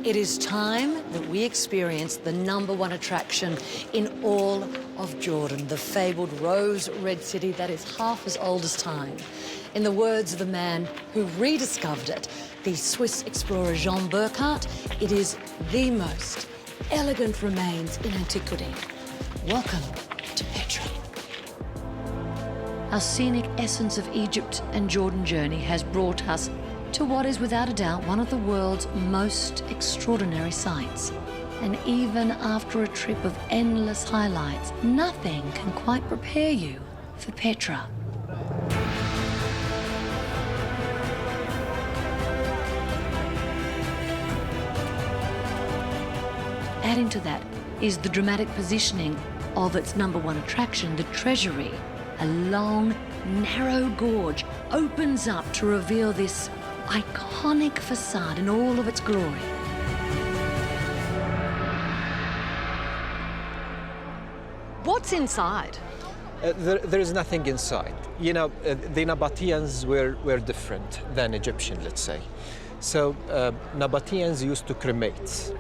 It is time that we experience the #1 attraction in all of Jordan, the fabled rose-red city that is half as old as time. In the words of the man who rediscovered it, the Swiss explorer Jean Burckhardt, it is the most elegant remains in antiquity. Welcome to Petra. Our scenic Essence of Egypt and Jordan journey has brought us to what is without a doubt one of the world's most extraordinary sights. And even after a trip of endless highlights, nothing can quite prepare you for Petra. Adding to that is the dramatic positioning of its #1 attraction, the Treasury. A long, narrow gorge opens up to reveal this iconic facade in all of its glory. What's inside? There is nothing inside. You know, the Nabateans were different than Egyptian, let's say. So Nabateans used to cremate.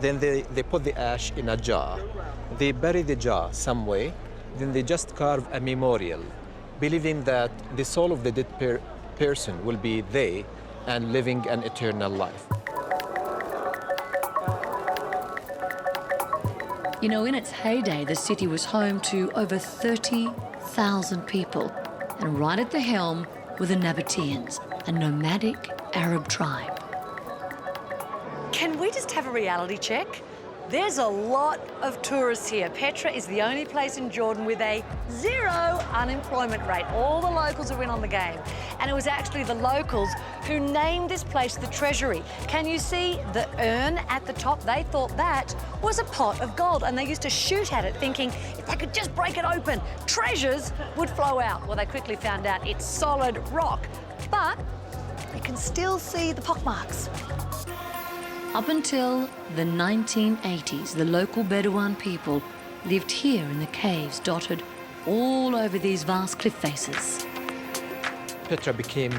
Then they put the ash in a jar. They bury the jar some way. Then they just carve a memorial, believing that the soul of the dead person will be there and living an eternal life. You know, in its heyday, the city was home to over 30,000 people. And right at the helm were the Nabateans, a nomadic Arab tribe. Can we just have a reality check? There's a lot of tourists here. Petra is the only place in Jordan with a 0 unemployment rate. All the locals are in on the game. And it was actually the locals who named this place the Treasury. Can you see the urn at the top? They thought that was a pot of gold, and they used to shoot at it thinking if they could just break it open, treasures would flow out. Well, they quickly found out it's solid rock, but you can still see the pockmarks. Up until the 1980s, the local Bedouin people lived here in the caves dotted all over these vast cliff faces. Petra became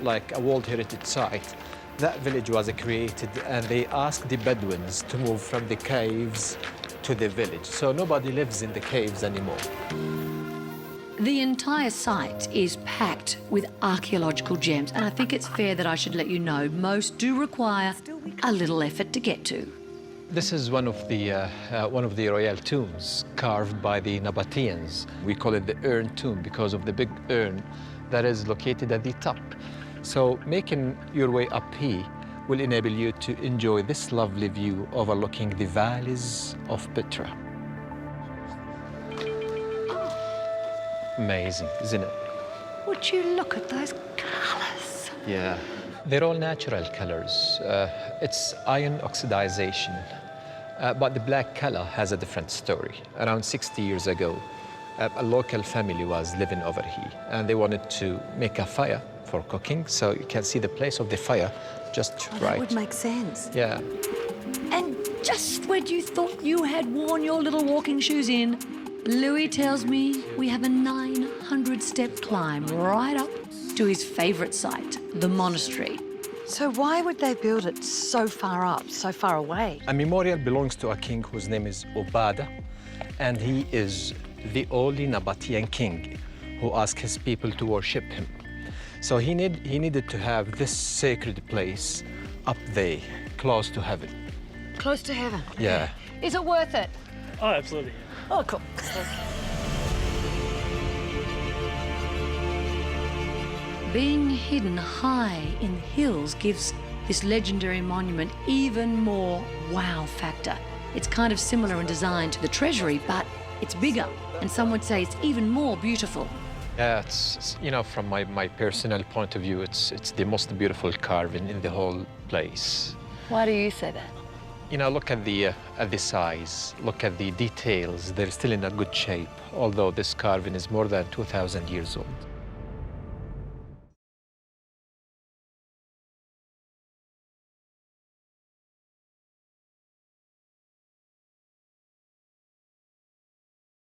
like a World Heritage Site. That village was created, and they asked the Bedouins to move from the caves to the village. So nobody lives in the caves anymore. The entire site is packed with archaeological gems, and I think it's fair that I should let you know most do require a little effort to get to. This is one of the royal tombs carved by the Nabateans. We call it the urn tomb because of the big urn that is located at the top. So making your way up here will enable you to enjoy this lovely view overlooking the valleys of Petra. Amazing, isn't it? Would you look at those colours? Yeah. They're all natural colors. It's iron oxidization. But the black color has a different story. Around 60 years ago, a local family was living over here, and they wanted to make a fire for cooking. So you can see the place of the fire just right. That would make sense. Yeah. And just when you thought you had worn your little walking shoes in, Louis tells me we have a 900-step climb right up to his favourite site, the monastery. So why would they build it so far up, so far away? A memorial belongs to a king whose name is Obada, and he is the only Nabatean king who asked his people to worship him. So he needed to have this sacred place up there, close to heaven. Close to heaven? Yeah. Is it worth it? Oh, absolutely. Oh, cool. Being hidden high in the hills gives this legendary monument even more wow factor. It's kind of similar in design to the Treasury, but it's bigger, and some would say it's even more beautiful. Yeah, it's you know, from my personal point of view, it's the most beautiful carving in the whole place. Why do you say that? You know, look at the size, look at the details. They're still in a good shape, although this carving is more than 2,000 years old.